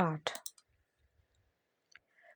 8।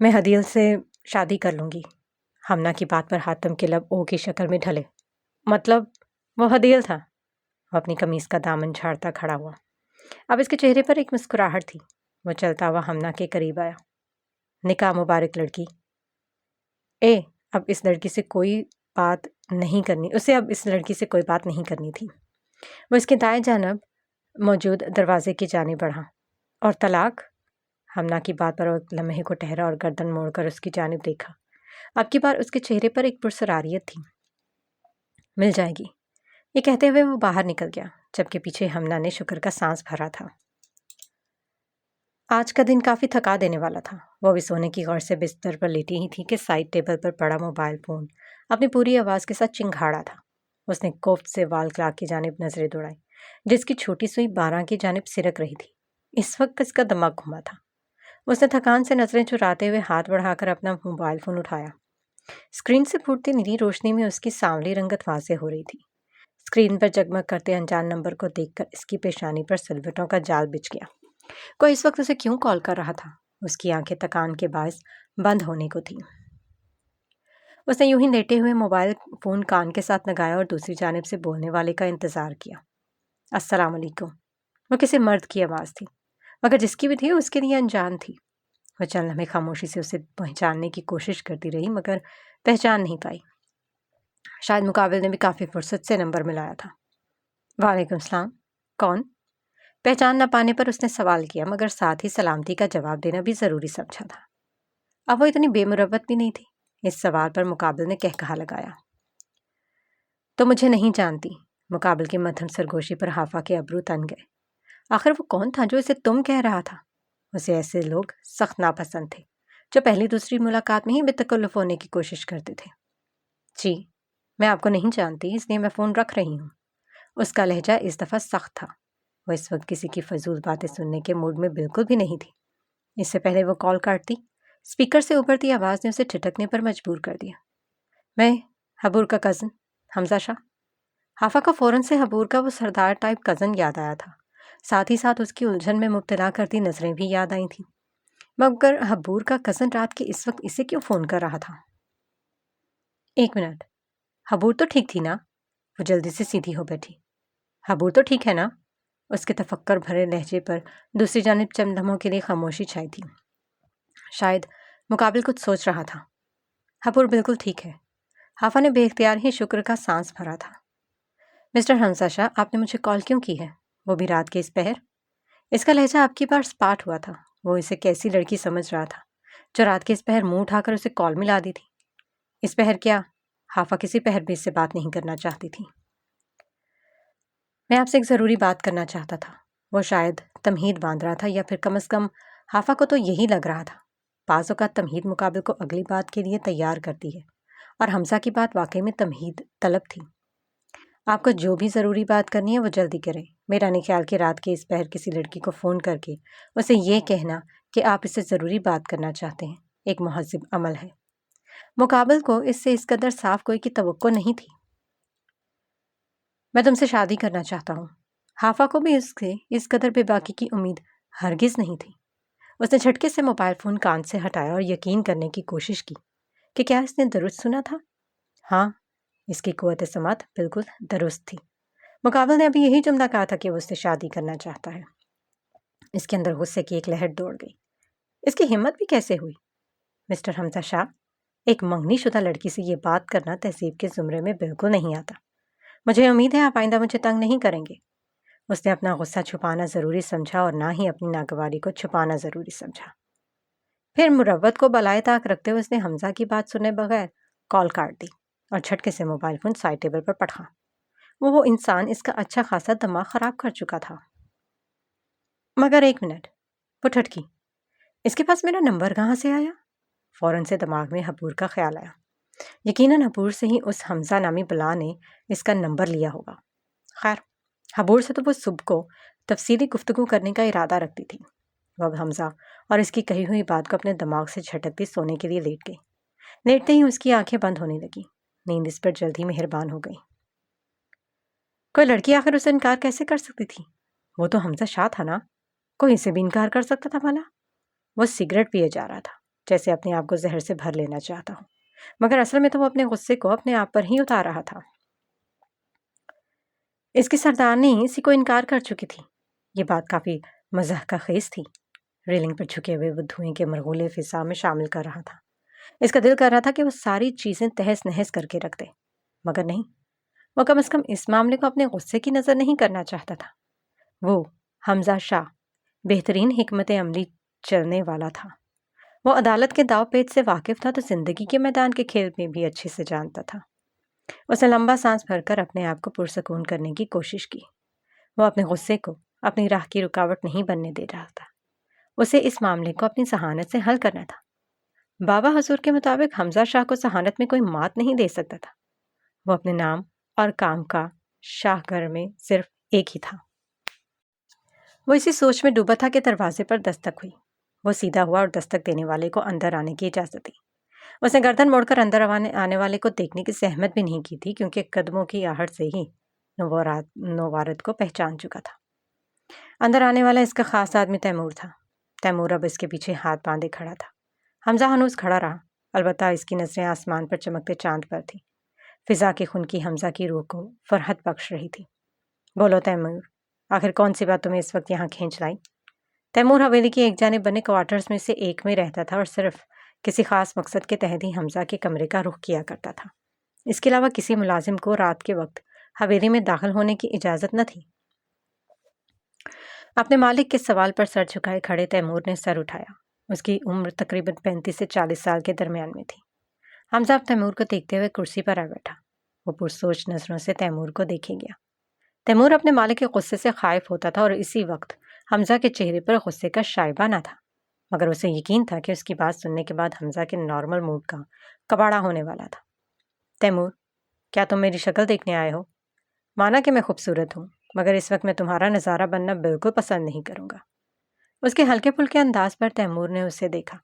میں ہدیل سے شادی کر لوں گی۔ ہمنا کی بات پر حاتم کے لب او کی شکل میں ڈھلے۔ مطلب وہ ہدیل تھا؟ وہ اپنی قمیص کا دامن جھاڑتا کھڑا ہوا۔ اب اس کے چہرے پر ایک مسکراہٹ تھی۔ وہ چلتا ہوا ہمنا کے قریب آیا۔ نکاح مبارک لڑکی۔ اب اس لڑکی سے کوئی بات نہیں کرنی اسے اب اس لڑکی سے کوئی بات نہیں کرنی تھی۔ وہ اس کے دائیں جانب موجود دروازے کی جانب بڑھا۔ اور طلاق؟ ہمنا کی بات پر وہ ایک لمحے کو ٹھہرا اور گردن موڑ کر اس کی جانب دیکھا۔ اب کی بار اس کے چہرے پر ایک پرسراریت تھی۔ مل جائے گی، یہ کہتے ہوئے وہ باہر نکل گیا، جبکہ پیچھے ہمنا نے شکر کا سانس بھرا تھا۔ آج کا دن کافی تھکا دینے والا تھا۔ وہ بھی سونے کی غور سے بستر پر لیٹی ہی تھی کہ سائڈ ٹیبل پر پڑا موبائل فون اپنی پوری آواز کے ساتھ چنگھاڑا تھا۔ اس نے کوفت سے وال کلاک کی جانب نظریں دوڑائی، جس کی چھوٹی سوئی 12 کی جانب سرک رہی تھی۔ اس وقت اس کا دماغ گھما تھا۔ اس نے تھکان سے نظریں چراتے ہوئے ہاتھ بڑھا کر اپنا موبائل فون اٹھایا۔ اسکرین سے پھوٹتی نیلی روشنی میں اس کی سانولی رنگت واضح ہو رہی تھی۔ اسکرین پر جگمگ کرتے انجان نمبر کو دیکھ کر اس کی پیشانی پر سلوٹوں کا جال بچھ گیا۔ کوئی اس وقت اسے کیوں کال کر رہا تھا؟ اس کی آنکھیں تکان کے باعث بند ہونے کو تھیں۔ اس نے یوں ہی لیٹے ہوئے موبائل فون کان کے ساتھ لگایا اور دوسری جانب سے بولنے والے کا انتظار کیا۔ السلام علیکم۔ وہ کسی مرد کی آواز تھی، مگر جس کی بھی تھی اس کے لیے انجان تھی۔ وہ چند لمحے خاموشی سے اسے پہچاننے کی کوشش کرتی رہی، مگر پہچان نہیں پائی۔ شاید مقابل نے بھی کافی فرصت سے نمبر ملایا تھا۔ وعلیکم السلام، کون؟ پہچان نہ پانے پر اس نے سوال کیا، مگر ساتھ ہی سلامتی کا جواب دینا بھی ضروری سمجھا تھا۔ اب وہ اتنی بے مروت بھی نہیں تھی۔ اس سوال پر مقابل نے کہا لگایا، تو مجھے نہیں جانتی۔ مقابل کی مدھم سرگوشی پر حافہ کے ابرو تن گئے۔ آخر وہ کون تھا جو اسے تم کہہ رہا تھا؟ اسے ایسے لوگ سخت ناپسند تھے جو پہلی دوسری ملاقات میں ہی بے تکلف ہونے کی کوشش کرتے تھے۔ جی، میں آپ کو نہیں جانتی، اس لیے میں فون رکھ رہی ہوں۔ اس کا لہجہ اس دفعہ سخت تھا۔ وہ اس وقت کسی کی فضول باتیں سننے کے موڈ میں بالکل بھی نہیں تھی۔ اس سے پہلے وہ کال کاٹتی، اسپیکر سے ابھرتی آواز نے اسے ٹھٹکنے پر مجبور کر دیا۔ میں حبور کا کزن حمزہ شاہ۔ حافہ کو فوراً سے حبور کا وہ سردار ٹائپ کزن یاد آیا تھا۔ ساتھ ہی ساتھ اس کی الجھن میں مبتلا کرتی نظریں بھی یاد آئی تھیں۔ مگر حبور کا کزن رات کے اس وقت اسے کیوں فون کر رہا تھا؟ ایک منٹ، حبور تو ٹھیک تھی نا؟ وہ جلدی سے سیدھی ہو بیٹھی۔ حبور تو ٹھیک ہے نا؟ اس کے تفکر بھرے لہجے پر دوسری جانب چند لمحوں کے لیے خاموشی چھائی تھی۔ شاید مقابل کچھ سوچ رہا تھا۔ حبور بالکل ٹھیک ہے۔ حافہ نے بے اختیار ہی شکر کا سانس بھرا تھا۔ مسٹر حمزہ شاہ، آپ نے مجھے کال کیوں کی ہے؟ وہ بھی رات کے اس پہر؟ اس کا لہجہ آپ کی بار سپاٹ ہوا تھا۔ وہ اسے کیسی لڑکی سمجھ رہا تھا جو رات کے اس پہر منہ اٹھا کر اسے کال ملا دی تھی۔ اس پہر کیا؟ حافہ کسی پہر بھی اس سے بات نہیں کرنا چاہتی تھی۔ میں آپ سے ایک ضروری بات کرنا چاہتا تھا۔ وہ شاید تمہید باندھ رہا تھا، یا پھر کم از کم حافہ کو تو یہی لگ رہا تھا۔ بعض اوقات تمہید مقابل کو اگلی بات کے لیے تیار کرتی ہے، اور حمزہ کی بات واقعی میں تمہید طلب تھی۔ آپ کو جو بھی ضروری بات کرنی ہے وہ جلدی کریں۔ میرا نہیں خیال کہ رات کے اس پہر کسی لڑکی کو فون کر کے اسے یہ کہنا کہ آپ اس سے ضروری بات کرنا چاہتے ہیں ایک مہذب عمل ہے۔ مقابل کو اس سے اس قدر صاف کوئی کی توقع نہیں تھی۔ میں تم سے شادی کرنا چاہتا ہوں۔ حافہ کو بھی اس سے اس قدر بے باکی کی امید ہرگز نہیں تھی۔ اس نے جھٹکے سے موبائل فون کان سے ہٹایا اور یقین کرنے کی کوشش کی کہ کیا اس نے درست سنا تھا۔ ہاں، اس کی قوت سماعت بالکل درست تھی۔ مقابل نے ابھی یہی جملہ کہا تھا کہ وہ اس سے شادی کرنا چاہتا ہے۔ اس کے اندر غصے کی ایک لہر دوڑ گئی۔ اس کی ہمت بھی کیسے ہوئی؟ مسٹر حمزہ شاہ، ایک منگنی شدہ لڑکی سے یہ بات کرنا تہذیب کے زمرے میں بالکل نہیں آتا۔ مجھے امید ہے آپ آئندہ مجھے تنگ نہیں کریں گے۔ اس نے اپنا غصہ چھپانا ضروری سمجھا اور نہ ہی اپنی ناگواری کو چھپانا ضروری سمجھا۔ پھر مروت کو بالائے طاق رکھتے ہوئے اس نے حمزہ کی بات سنے بغیر کال کاٹ دی اور جھٹکے سے موبائل فون سائڈ ٹیبل پر پٹھا۔ وہ انسان اس کا اچھا خاصا دماغ خراب کر چکا تھا۔ مگر ایک منٹ، وہ ٹھٹکی، اس کے پاس میرا نمبر کہاں سے آیا؟ فوراً سے دماغ میں حبور کا خیال آیا۔ یقیناً حبور سے ہی اس حمزہ نامی بلا نے اس کا نمبر لیا ہوگا۔ خیر، حبور سے تو وہ صبح کو تفصیلی گفتگو کرنے کا ارادہ رکھتی تھی۔ وہ اب حمزہ اور اس کی کہی ہوئی بات کو اپنے دماغ سے جھٹکتی سونے کے لیے لیٹ گئی۔ لیٹتے ہی اس کی آنکھیں بند ہونے لگی۔ نیند اس پر جلد ہی مہربان ہو گئی۔ کوئی لڑکی آخر اسے انکار کیسے کر سکتی تھی؟ وہ تو حمزہ شاہ تھا نا، کوئی اسے بھی انکار کر سکتا تھا بھلا؟ وہ سگریٹ پیے جا رہا تھا جیسے اپنے آپ کو زہر سے بھر لینا چاہتا ہوں، مگر اصل میں تو وہ اپنے غصے کو اپنے آپ پر ہی اتار رہا تھا۔ اس کی سردارنی اسی کو انکار کر چکی تھی۔ یہ بات کافی مزاح کا خیز تھی۔ ریلنگ پر جھکے ہوئے وہ دھوئیں کے مرغولے فضا میں شامل کر رہا تھا۔ اس کا دل کر رہا تھا کہ وہ ساری چیزیں تہس نہس کر کے رکھ دے، مگر نہیں، وہ کم از کم اس معاملے کو اپنے غصے کی نظر نہیں کرنا چاہتا تھا۔ وہ حمزہ شاہ بہترین حکمت عملی چلنے والا تھا۔ وہ عدالت کے داؤ پیچ سے واقف تھا تو زندگی کے میدان کے کھیل میں بھی اچھے سے جانتا تھا۔ اس نے لمبا سانس بھر کر اپنے آپ کو پرسکون کرنے کی کوشش کی۔ وہ اپنے غصے کو اپنی راہ کی رکاوٹ نہیں بننے دے رہا تھا۔ اسے اس معاملے کو اپنی ذہانت سے حل کرنا تھا۔ بابا حضور کے مطابق حمزہ شاہ کو ذہانت میں کوئی مات نہیں دے سکتا تھا۔ وہ اپنے نام اور کام کا شاہ گھر میں صرف ایک ہی تھا۔ وہ اسی سوچ میں ڈوبا تھا کہ دروازے پر دستک ہوئی۔ وہ سیدھا ہوا اور دستک دینے والے کو اندر آنے کی اجازت دی۔ اس نے گردن موڑ کر اندر آنے والے کو دیکھنے کی زحمت بھی نہیں کی تھی، کیونکہ قدموں کی آہٹ سے ہی نوارد کو پہچان چکا تھا۔ اندر آنے والا اس کا خاص آدمی تیمور تھا۔ تیمور اب اس کے پیچھے ہاتھ باندھے کھڑا تھا۔ حمزہ ہنوز کھڑا رہا، البتہ اس کی نظریں آسمان پر چمکتے چاند پر تھیں۔ فضا کی خنکی حمزہ کی روح کو فرحت بخش رہی تھی۔ بولو تیمور، آخر کون سی بات تمہیں اس وقت یہاں کھینچ لائی؟ تیمور حویلی کی ایک جانب بنے کوارٹرز میں سے ایک میں رہتا تھا اور صرف کسی خاص مقصد کے تحت ہی حمزہ کے کمرے کا رخ کیا کرتا تھا۔ اس کے علاوہ کسی ملازم کو رات کے وقت حویلی میں داخل ہونے کی اجازت نہ تھی۔ اپنے مالک کے سوال پر سر جھکائے کھڑے تیمور نے سر اٹھایا۔ اس کی عمر تقریباً 35 سے 40 سال کے درمیان میں تھی۔ حمزہ اب تیمور کو دیکھتے ہوئے کرسی پر آ بیٹھا۔ وہ پرسوچ نظروں سے تیمور کو دیکھے گیا۔ تیمور اپنے مالک کے غصے سے خائف ہوتا تھا اور اسی وقت حمزہ کے چہرے پر غصے کا شائبہ نہ تھا، مگر اسے یقین تھا کہ اس کی بات سننے کے بعد حمزہ کے نارمل موڈ کا کباڑا ہونے والا تھا۔ تیمور، کیا تم میری شکل دیکھنے آئے ہو؟ مانا کہ میں خوبصورت ہوں، مگر اس وقت میں تمہارا نظارہ بننا بالکل پسند نہیں کروں گا۔ اس کے ہلکے پھلکے انداز پر تیمور نے اسے دیکھا۔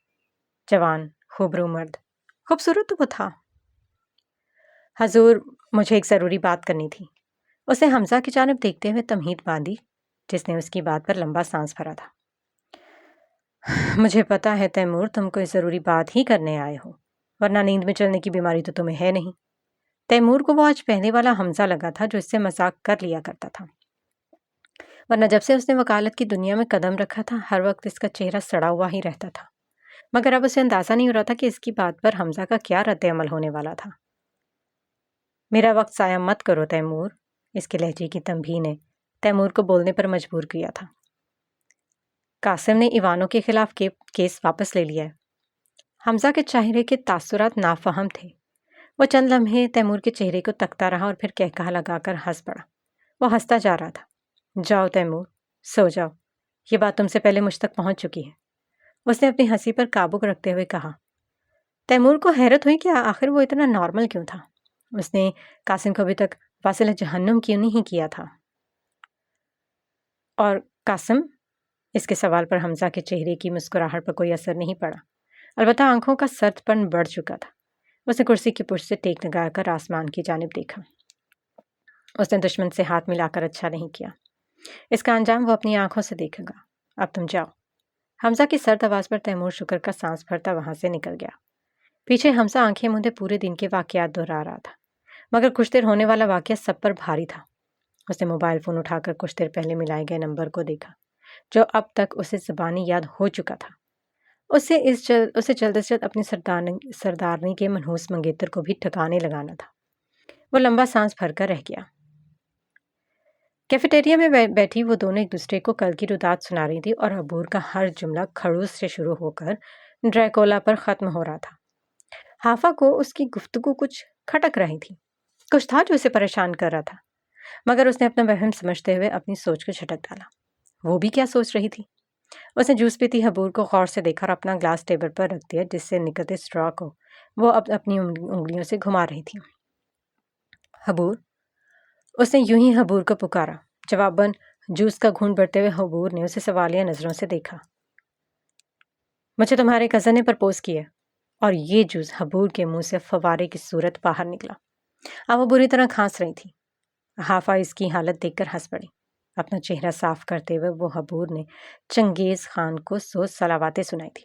جوان، خوبرو مرد، خوبصورت تو وہ تھا۔ حضور، مجھے ایک ضروری بات کرنی تھی۔ اس نے حمزہ کی جانب دیکھتے ہوئے تمہید باندھی، جس نے اس کی بات پر لمبا سانس بھرا تھا۔ مجھے پتا ہے تیمور، تم کوئی ضروری بات ہی کرنے آئے ہو، ورنہ نیند میں چلنے کی بیماری تو تمہیں ہے نہیں۔ تیمور کو وہ آج پہلے والا حمزہ لگا تھا جو اس سے مذاق کر لیا کرتا تھا، ورنہ جب سے اس نے وکالت کی دنیا میں قدم رکھا تھا ہر وقت اس کا چہرہ سڑا ہوا ہی رہتا تھا، مگر اب اسے اندازہ نہیں ہو رہا تھا کہ اس کی بات پر حمزہ کا کیا رد عمل ہونے والا تھا۔ میرا وقت ضائع مت کرو تیمور، اس کے لہجے کی تنبیہ نے تیمور کو بولنے پر مجبور کیا تھا۔ قاسم نے ایوانوں کے خلاف کیس واپس لے لیا ہے۔ حمزہ کے چہرے کے تاثرات نافہم تھے۔ وہ چند لمحے تیمور کے چہرے کو تکتا رہا اور پھر کہکہا لگا کر ہنس پڑا۔ وہ ہنستا جا رہا تھا۔ جاؤ تیمور، سو جاؤ، یہ بات تم سے پہلے مجھ تک پہنچ چکی ہے، اس نے اپنی ہنسی پر قابو رکھتے ہوئے کہا۔ تیمور کو حیرت ہوئی کہ آخر وہ اتنا نارمل کیوں تھا۔ اس نے قاسم کو ابھی تک واصل جہنم کیوں نہیں کیا تھا؟ اور قاسم؟ اس کے سوال پر حمزہ کے چہرے کی مسکراہٹ پر کوئی اثر نہیں پڑا، البتہ آنکھوں کا سرد پن بڑھ چکا تھا۔ اس نے کرسی کی پشت سے ٹیک لگا کر آسمان کی جانب دیکھا۔ اس نے دشمن سے ہاتھ ملا کر اچھا نہیں کیا، اس کا انجام وہ اپنی آنکھوں سے دیکھے گا۔ اب تم جاؤ۔ حمزہ کی سرد آواز پر تیمور شکر کا سانس بھرتا وہاں سے نکل گیا۔ پیچھے حمزہ آنکھیں موندے پورے دن کے واقعات دہرا رہا تھا، مگر کچھ دیر ہونے والا واقعہ سب پر بھاری تھا۔ اس نے موبائل فون اٹھا کر کچھ دیر پہلے ملائے گئے نمبر کو دیکھا، جو اب تک اسے زبانی یاد ہو چکا تھا۔ اسے جلد از جلد اپنی سردارنی کے منحوس منگیتر کو بھی ٹھکانے لگانا تھا۔ وہ لمبا سانس بھر کر رہ گیا۔ کیفیٹیریا میں بیٹھی وہ دونوں ایک دوسرے کو کل کی رودات سنا رہی تھی اور عبور کا ہر جملہ کھڑوس سے شروع ہو کر ڈریکولا پر ختم ہو رہا تھا۔ حافہ کو اس کی گفتگو کچھ کھٹک رہی تھی، کچھ تھا جو اسے پریشان کر رہا تھا، مگر اس نے اپنا وہم سمجھتے ہوئے اپنی سوچ کو جھٹک ڈالا۔ وہ بھی کیا سوچ رہی تھی؟ اس نے جوس پیتی حبور کو غور سے دیکھا اور اپنا گلاس ٹیبل پر رکھ دیا، جس سے نکلتے اسٹرا کو وہ اب اپنی انگلیوں سے گھما رہی تھی۔ حبور، اس نے یوں ہی حبور کو پکارا۔ جواباً جوس کا گھونٹ بھرتے ہوئے حبور نے اسے سوالیہ نظروں سے دیکھا۔ مجھے تمہارے کزن نے پرپوز کیا، اور یہ جوس حبور کے منہ سے فوارے کی صورت باہر نکلا۔ اب وہ بری طرح کھانس رہی تھی۔ حافہ اس کی حالت دیکھ کر ہنس پڑی۔ اپنا چہرہ صاف کرتے ہوئے وہ حبور نے چنگیز خان کو 100 صلواتیں سنائی تھی۔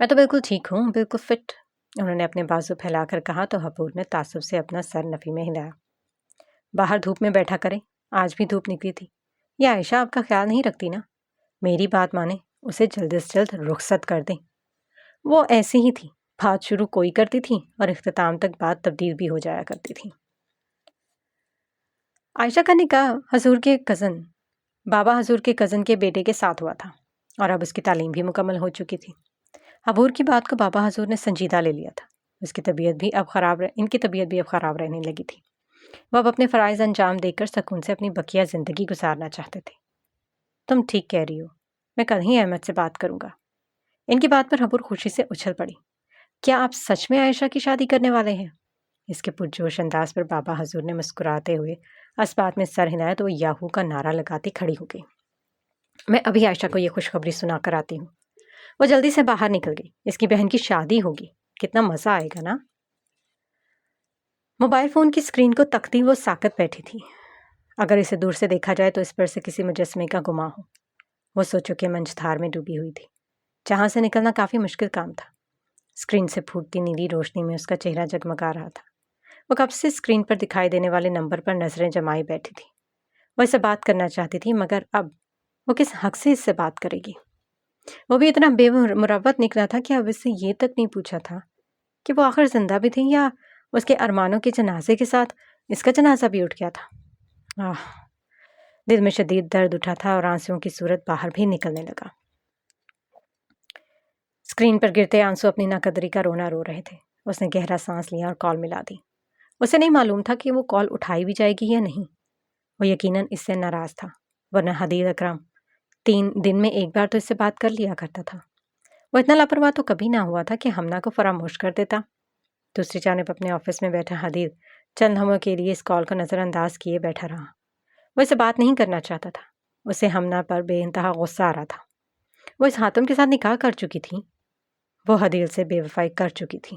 میں تو بالکل ٹھیک ہوں، بالکل فٹ۔ انہوں نے اپنے بازو پھیلا کر کہا تو حبور نے تعصب سے اپنا سر نفی میں ہلایا۔ باہر دھوپ میں بیٹھا کریں، آج بھی دھوپ نکلی تھی۔ یہ عائشہ آپ کا خیال نہیں رکھتی نا؟ میری بات مانیں، اسے جلد از جلد رخصت کر دیں۔ وہ ایسی ہی تھی، بات شروع کوئی کرتی تھی اور اختتام تک بات تبدیل بھی ہو جایا کرتی تھی۔ عائشہ کا نکاح بابا حضور کے کزن کے بیٹے کے ساتھ ہوا تھا اور اب اس کی تعلیم بھی مکمل ہو چکی تھی۔ حبور کی بات کو بابا حضور نے سنجیدہ لے لیا تھا۔ ان کی طبیعت بھی اب خراب رہنے لگی تھی۔ وہ اب اپنے فرائض انجام دے کر سکون سے اپنی بقیہ زندگی گزارنا چاہتے تھے۔ تم ٹھیک کہہ رہی ہو، میں کل ہی احمد سے بات کروں گا۔ ان کی بات پر حبور خوشی سے اچھل پڑی۔ کیا آپ سچ میں عائشہ کی شادی کرنے والے ہیں؟ اس کے پرجوش انداز پر بابا حضور نے مسکراتے ہوئے اسبات میں سر ہلایا تو وہ یاہو کا نعرہ لگاتی کھڑی ہو گئی۔ میں ابھی عائشہ کو یہ خوشخبری سنا کر آتی ہوں۔ وہ جلدی سے باہر نکل گئی۔ اس کی بہن کی شادی ہوگی، کتنا مزہ آئے گا نا۔ موبائل فون کی اسکرین کو تکتی وہ ساکت بیٹھی تھی۔ اگر اسے دور سے دیکھا جائے تو اس پر سے کسی مجسمے کا گما ہو۔ وہ سوچوں کے منجھدار میں ڈوبی ہوئی تھی، جہاں سے نکلنا کافی مشکل کام تھا۔ اسکرین سے پھوٹتی نیلی روشنی میں اس کا چہرہ جگمگا رہا تھا۔ وہ کب سے اسکرین پر دکھائی دینے والے نمبر پر نظریں جمائے بیٹھی تھی۔ وہ اسے بات کرنا چاہتی تھی، مگر اب وہ کس حق سے اس سے بات کرے گی؟ وہ بھی اتنا بے مروت نکلا تھا کہ اب اس سے یہ تک نہیں پوچھا تھا کہ وہ آخر زندہ بھی تھی یا اس کے ارمانوں کے جنازے کے ساتھ اس کا جنازہ بھی اٹھ گیا تھا۔ دل میں شدید درد اٹھا تھا اور آنسوؤں کی صورت باہر بھی نکلنے لگا۔ اسکرین پر گرتے آنسو اپنی ناقدری کا رونا رو رہے تھے۔ اس نے گہرا سانس لیا اور کال ملا دی۔ اسے نہیں معلوم تھا کہ وہ کال اٹھائی بھی جائے گی یا نہیں۔ وہ یقیناً اس سے ناراض تھا، ورنہ حدیث اکرم 3 دن میں ایک بار تو اس سے بات کر لیا کرتا تھا۔ وہ اتنا لاپرواہ تو کبھی نہ ہوا تھا کہ ہمنا کو فراموش کر دیتا۔ دوسری جانب اپنے آفس میں بیٹھا حدیث چند لمحوں کے لیے اس کال کو نظر انداز کیے بیٹھا رہا۔ وہ اسے بات نہیں کرنا چاہتا تھا۔ اسے ہمنا پر بے انتہا غصہ آ رہا تھا۔ وہ اس حاتم کے ساتھ نکاح کر چکی تھی۔ وہ حدیث سے بے وفائی کر چکی تھی۔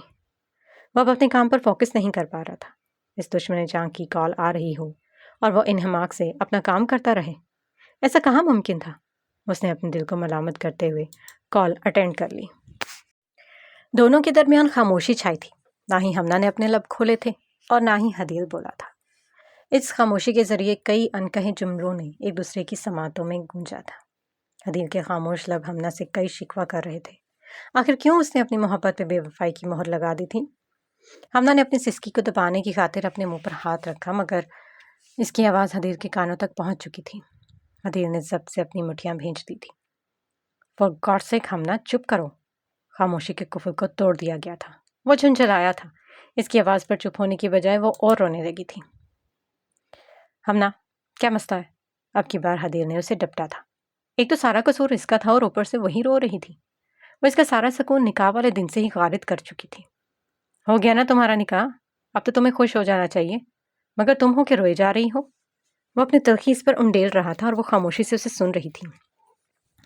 وہ اب اپنے کام پر فوکس نہیں کر پا رہا تھا۔ اس دشمن جان کی کال آ رہی ہو اور وہ انہماک سے اپنا کام کرتا رہے، ایسا کہاں ممکن تھا؟ اس نے اپنے دل کو ملامت کرتے ہوئے کال اٹینڈ کر لی۔ دونوں کے درمیان خاموشی چھائی تھی۔ نہ ہی ہمنا نے اپنے لب کھولے تھے اور نہ ہی حدیث بولا تھا۔ اس خاموشی کے ذریعے کئی انکہے جملوں نے ایک دوسرے کی سماعتوں میں گونجا تھا۔ حدیث کے خاموش لب ہمنا سے کئی شکوہ کر رہے تھے۔ آخر کیوں اس نے اپنی محبت پہ بے وفائی کی مہر لگا دی تھی؟ ہمنا نے اپنی سسکی کو دبانے کی خاطر اپنے منہ پر ہاتھ رکھا، مگر اس کی آواز حدیث کے کانوں تک پہنچ چکی تھی۔ حدیث نے ضبط سے اپنی مٹھیاں بھیج دی تھی۔ فار گاڈ سیک ہمنا، چپ کرو۔ خاموشی کے کفر کو توڑ دیا گیا تھا۔ وہ جھنجھلایا تھا۔ اس کی آواز پر چپ ہونے کی بجائے وہ اور رونے لگی تھی۔ ہمنا، کیا مسئلہ ہے؟ اب کی بار حدیث نے اسے ڈپٹا تھا۔ ایک تو سارا قصور اس کا تھا اور اوپر سے وہی رو رہی تھی۔ وہ اس کا سارا سکون نکاح والے دن سے ہی غارت کر چکی تھی۔ ہو گیا نا تمہارا نکاح، اب تو تمہیں خوش ہو جانا چاہیے، مگر تم ہو کہ روئے جا رہی ہو۔ وہ اپنی تلخی اس پر انڈیل رہا تھا اور وہ خاموشی سے اسے سن رہی تھی۔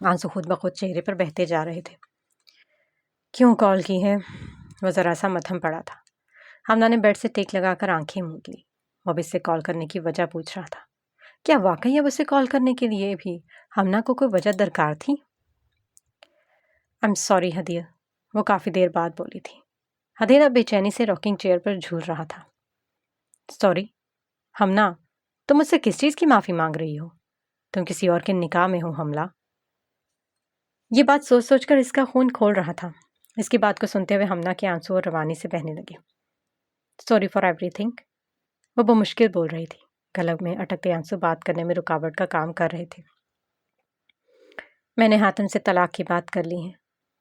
آنسو خود بخود چہرے پر بہتے جا رہے تھے۔ کیوں کال کی ہے؟ وہ ذرا سا متھم پڑا تھا۔ ہمنا نے بیڈ سے ٹیک لگا کر آنکھیں موند لی۔ وہ اب اس سے کال کرنے کی وجہ پوچھ رہا تھا۔ کیا واقعی اب اسے کال کرنے کے لیے بھی ہمنا کو کوئی وجہ درکار تھی؟ I'm sorry حدیث، وہ کافی دیر بعد بولی تھی۔ حدیث اب بے چینی سے راکنگ چیئر پر جھول رہا تھا۔ سوری ہمنا، تم مجھ سے کس چیز کی معافی مانگ رہی ہو؟ تم کسی اور کے نکاح میں ہو حملہ۔ یہ بات سوچ سوچ کر اس کا خون کھول رہا تھا۔ اس کی بات کو سنتے ہوئے ہمنا کے آنسو اور روانی سے بہنے لگے۔ سوری فار ایوری تھنگ، وہ بمشکل بول رہی تھی۔ گلے میں اٹکتے آنسو بات کرنے میں رکاوٹ کا کام کر رہے تھے۔ میں نے حاتم سے طلاق کی بات کر لی ہے۔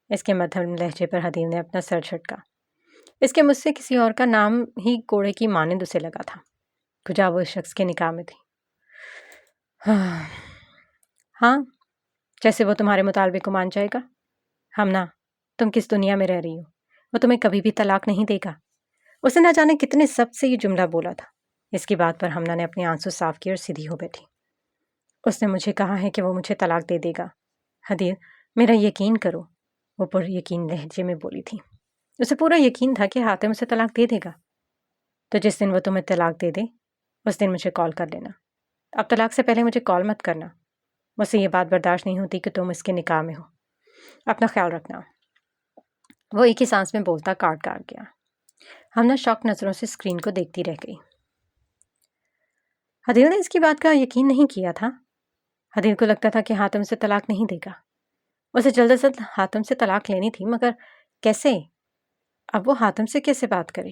اس کے مدھم لہجے پر حدیث نے اپنا سر جھٹکا۔ اس کے مجھ سے کسی اور کا نام ہی کوڑے کی مانند اسے لگا تھا، کجا وہ اس شخص کے نکاح میں تھی۔ ہاں، جیسے وہ تمہارے مطالبے کو مان جائے گا۔ ہمنا، تم کس دنیا میں رہ رہی ہو؟ وہ تمہیں کبھی بھی طلاق نہیں دے گا۔ اسے نہ جانے کتنے سب سے یہ جملہ بولا تھا۔ اس کی بات پر ہمنا نے اپنے آنسو صاف کیے اور سیدھی ہو بیٹھی۔ اس نے مجھے کہا ہے کہ وہ مجھے طلاق دے دے گا۔ حدیث، میرا یقین کرو، وہ پر یقین لہجے میں بولی تھی۔ اسے پورا یقین تھا کہ حاتم اسے طلاق دے دے گا۔ تو جس دن وہ تمہیں طلاق دے دے اس دن مجھے کال کر لینا۔ اب طلاق سے پہلے مجھے کال مت کرنا۔ مجھ سے یہ بات برداشت نہیں ہوتی کہ تم اس کے نکاح میں ہو۔ اپنا خیال رکھنا۔ وہ ایک ہی سانس میں بولتا کاٹ گیا۔ ہمنا شوق نظروں سے اسکرین کو دیکھتی رہ گئی۔ عادل نے اس کی بات کا یقین نہیں کیا تھا۔ عادل کو لگتا تھا کہ حاتم اسے طلاق نہیں دے گا، اسے جلد از جلد حاتم سے طلاق لینی تھی، مگر کیسے؟ اب وہ حاتم سے کیسے بات کرے؟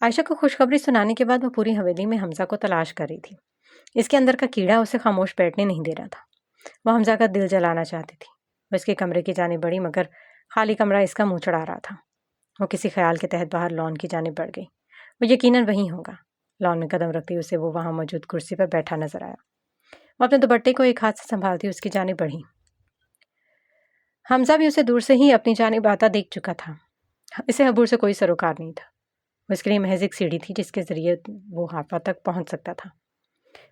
عائشہ کو خوشخبری سنانے کے بعد وہ پوری حویلی میں حمزہ کو تلاش کر رہی تھی۔ اس کے اندر کا کیڑا اسے خاموش بیٹھنے نہیں دے رہا تھا۔ وہ حمزہ کا دل جلانا چاہتی تھی۔ وہ اس کے کمرے کی جانب بڑھی، مگر خالی کمرہ اس کا منہ چڑھا رہا تھا۔ وہ کسی خیال کے تحت باہر لان کی جانب بڑھ گئی۔ وہ یقیناً وہیں ہوگا۔ لان میں قدم رکھتے اسے وہ وہاں موجود کرسی پر بیٹھا نظر آیا۔ وہ اپنے دوپٹے کو ایک ہاتھ سے سنبھالتی اس کی جانب بڑھی۔ حمزہ بھی اسے دور سے ہی اپنی جانب آتا دیکھ چکا تھا۔ اسے حبور سے کوئی سروکار نہیں تھا۔ وہ اس کے لیے محض ایک سیڑھی تھی جس کے ذریعے وہ حافہ تک پہنچ سکتا تھا۔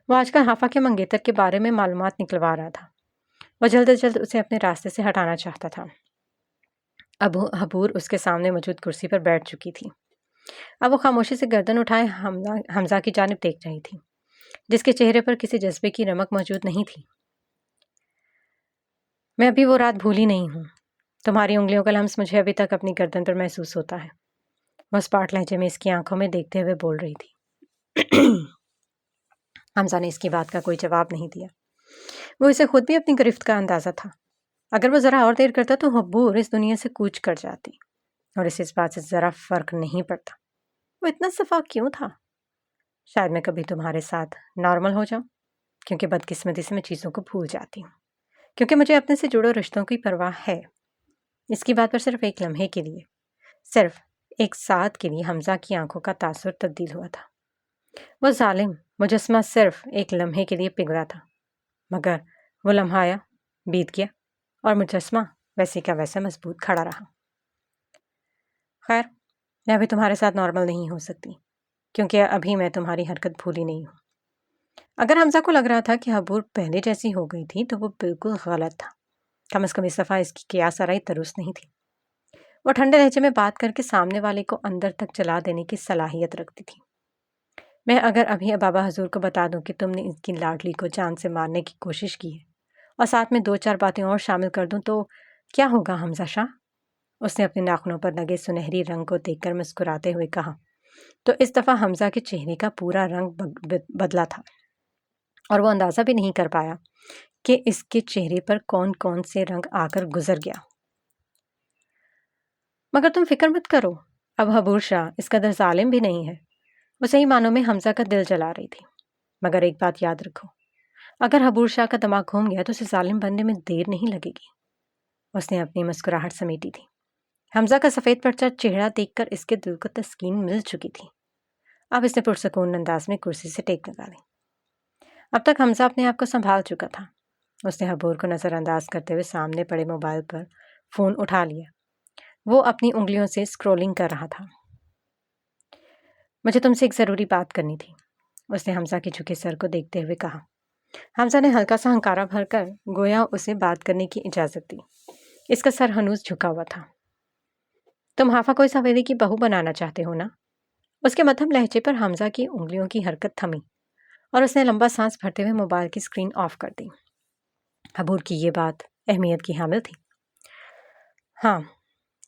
وہ آج کل حافہ کے منگیتر کے بارے میں معلومات نکلوا رہا تھا۔ وہ جلد از جلد اسے اپنے راستے سے ہٹانا چاہتا تھا۔ اب حبور اس کے سامنے موجود کرسی پر بیٹھ چکی تھی۔ اب وہ خاموشی سے گردن اٹھائے حمزہ کی جانب دیکھ رہی تھی، جس کے چہرے پر کسی جذبے کی رمق موجود نہیں تھی۔ میں ابھی وہ رات بھولی نہیں ہوں۔ تمہاری انگلیوں کا لمس مجھے ابھی تک اپنی گردن پر محسوس ہوتا ہے۔ وہ اسپاٹ لہجے میں اس کی آنکھوں میں دیکھتے ہوئے بول رہی تھی۔ حمزہ نے اس کی بات کا کوئی جواب نہیں دیا۔ وہ اسے خود بھی اپنی گرفت کا اندازہ تھا۔ اگر وہ ذرا اور دیر کرتا تو حبور اس دنیا سے کوچ کر جاتی، اور اسے اس بات سے ذرا فرق نہیں پڑتا۔ وہ اتنا صفا کیوں تھا؟ شاید میں کبھی تمہارے ساتھ نارمل ہو جاؤں، کیونکہ بدقسمتی سے میں چیزوں کو بھول جاتی ہوں، کیونکہ مجھے اپنے سے جڑے رشتوں کی پرواہ ہے۔ اس کی بات پر صرف ایک لمحے کے لیے، صرف ایک ساتھ کے لیے حمزہ کی آنکھوں کا تاثر تبدیل ہوا تھا۔ وہ ظالم مجسمہ صرف ایک لمحے کے لیے پگھلا تھا، مگر وہ لمحہ آیا، بیت گیا، اور مجسمہ ویسے کا ویسا مضبوط کھڑا رہا۔ خیر، میں ابھی تمہارے ساتھ نارمل نہیں ہو سکتی، کیونکہ ابھی میں تمہاری حرکت بھولی نہیں ہوں۔ اگر حمزہ کو لگ رہا تھا کہ حبور پہلے جیسی ہو گئی تھی تو وہ بالکل غلط تھا۔ کم از کم اس دفعہ اس کی قیاس آرائی درست نہیں تھی۔ وہ ٹھنڈے لہجے میں بات کر کے سامنے والے کو اندر تک چلا دینے کی صلاحیت رکھتی تھی۔ میں اگر ابھی بابا حضور کو بتا دوں کہ تم نے اس کی لاڈلی کو جان سے مارنے کی کوشش کی ہے، اور ساتھ میں 2-4 باتیں اور شامل کر دوں تو کیا ہوگا حمزہ شاہ؟ اس نے اپنے ناخنوں پر لگے سنہری رنگ کو دیکھ کر مسکراتے ہوئے کہا۔ تو اس دفعہ حمزہ کے چہرے کا پورا رنگ بدلا تھا، اور وہ اندازہ بھی نہیں کر پایا کہ اس کے چہرے پر کون کون سے رنگ آ کر گزر گیا۔ مگر تم فکر مت کرو، اب حبور شاہ اس قدر ظالم بھی نہیں ہے۔ وہ صحیح معنوں میں حمزہ کا دل جلا رہی تھی۔ مگر ایک بات یاد رکھو، اگر حبور شاہ کا دماغ گھوم گیا تو اسے ظالم بننے میں دیر نہیں لگے گی۔ اس نے اپنی مسکراہٹ سمیٹی تھی۔ حمزہ کا سفید پرچا چہرہ دیکھ کر اس کے دل کو تسکین مل چکی تھی۔ اب اس نے پرسکون انداز میں کرسی سے ٹیک لگا لی۔ اب تک حمزہ اپنے آپ کو سنبھال چکا تھا۔ اس نے حبور کو نظر انداز کرتے ہوئے سامنے پڑے موبائل پر فون اٹھا لیا۔ وہ اپنی انگلیوں سے اسکرولنگ کر رہا تھا۔ مجھے تم سے ایک ضروری بات کرنی تھی، اس نے حمزہ کے جھکے سر کو دیکھتے ہوئے کہا۔ حمزہ نے ہلکا سا ہنکارا بھر کر گویا اسے بات کرنے کی اجازت دی۔ اس کا سر ہنوز جھکا ہوا تھا۔ تم حافہ کو اس حویلی کی بہو بنانا چاہتے ہو نا؟ اس کے مدھم لہجے پر حمزہ کی انگلیوں کی حرکت تھمی، اور اس نے لمبا سانس بھرتے ہوئے موبائل کی اسکرین آف کر دی۔ حبور کی یہ بات اہمیت کی حامل تھی۔ ہاں،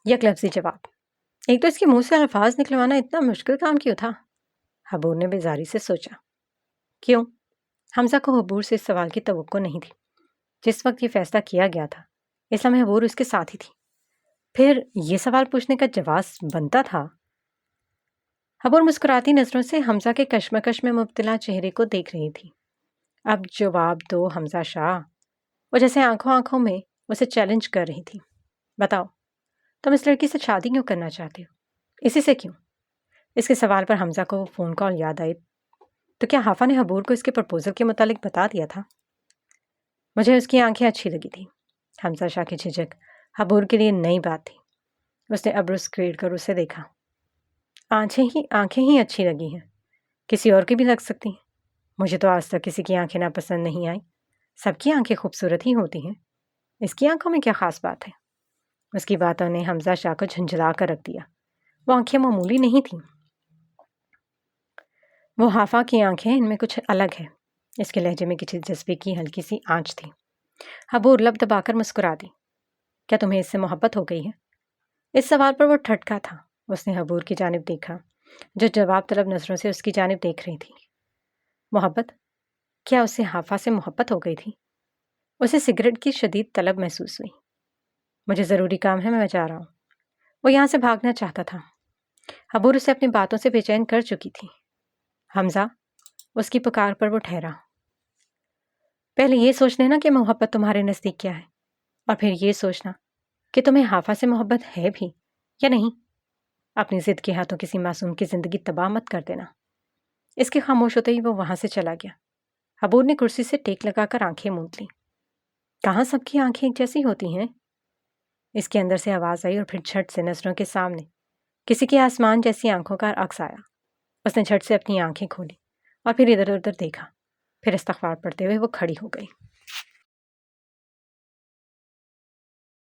یک لفظی جواب۔ ایک تو اس کے منہ سے الفاظ نکلوانا اتنا مشکل کام کیوں تھا؟ حبور نے بیزاری سے سوچا۔ کیوں؟ حمزہ کو حبور سے اس سوال کی توقع نہیں تھی۔ جس وقت یہ فیصلہ کیا گیا تھا اس لمحے حبور اس کے ساتھ ہی تھی، پھر یہ سوال پوچھنے کا جواز بنتا تھا۔ حبور مسکراتی نظروں سے حمزہ کے کشمکش میں مبتلا چہرے کو دیکھ رہی تھی۔ اب جواب دو حمزہ شاہ، وہ جیسے آنکھوں میں اسے چیلنج کر رہی تھی۔ بتاؤ، تم اس لڑکی سے شادی کیوں کرنا چاہتے ہو؟ اسی سے کیوں؟ اس کے سوال پر حمزہ کو وہ فون کال یاد آئی۔ تو کیا حافہ نے حبور کو اس کے پرپوزل کے متعلق بتا دیا تھا؟ مجھے اس کی آنکھیں اچھی لگی تھی۔ حمزہ شاہ کی جھجک حبور کے لیے نئی بات تھی۔ اس نے ابرو سکیڑ کر اسے دیکھا۔ آنکھیں ہی اچھی لگی ہیں، کسی اور کی بھی لگ سکتی ہیں۔ مجھے تو آج تک کسی کی آنکھیں ناپسند نہیں آئیں۔ سب کی آنکھیں خوبصورت ہی ہوتی ہیں، اس کی آنکھوں میں کیا خاص بات ہے؟ اس کی باتوں نے حمزہ شاہ کو جھنجھلا کر رکھ دیا۔ وہ آنکھیں معمولی نہیں تھیں، وہ حافہ کی آنکھیں، ان میں کچھ الگ ہے۔ اس کے لہجے میں کسی جذبے کی ہلکی سی آنچ تھی۔ حبور لب دبا کر مسکرا دی۔ کیا تمہیں اس سے محبت ہو گئی ہے؟ اس سوال پر وہ ٹھٹکا تھا۔ اس نے حبور کی جانب دیکھا جو جواب طلب نظروں سے اس کی جانب دیکھ رہی تھی۔ محبت؟ کیا اسے حافظ سے محبت ہو گئی تھی؟ اسے سگریٹ کی شدید طلب محسوس ہوئی۔ مجھے ضروری کام ہے، میں جا رہا ہوں۔ وہ یہاں سے بھاگنا چاہتا تھا۔ حبور اسے اپنی باتوں سے بے چین کر چکی تھی۔ حمزہ، اس کی پکار پر وہ ٹھہرا۔ پہلے یہ سوچ لینا کہ محبت تمہارے نزدیک کیا ہے، اور پھر یہ سوچنا کہ تمہیں حافظ سے محبت ہے بھی یا نہیں۔ اپنی ضد کے ہاتھوں کسی معصوم کی زندگی تباہ مت کر دینا۔ اس کے خاموش ہوتے ہی وہ وہاں سے چلا گیا۔ حبور نے کرسی سے ٹیک لگا کر آنکھیں موند لیں۔ کہاں سب کی آنکھیں ایک جیسی ہوتی ہیں؟ اس کے اندر سے آواز آئی اور پھر جھٹ سے نظروں کے سامنے کسی کے آسمان جیسی آنکھوں کا عکس آیا۔ اس نے جھٹ سے اپنی آنکھیں کھولی اور پھر ادھر ادھر دیکھا، پھر استغفار پڑھتے ہوئے وہ کھڑی ہو گئی۔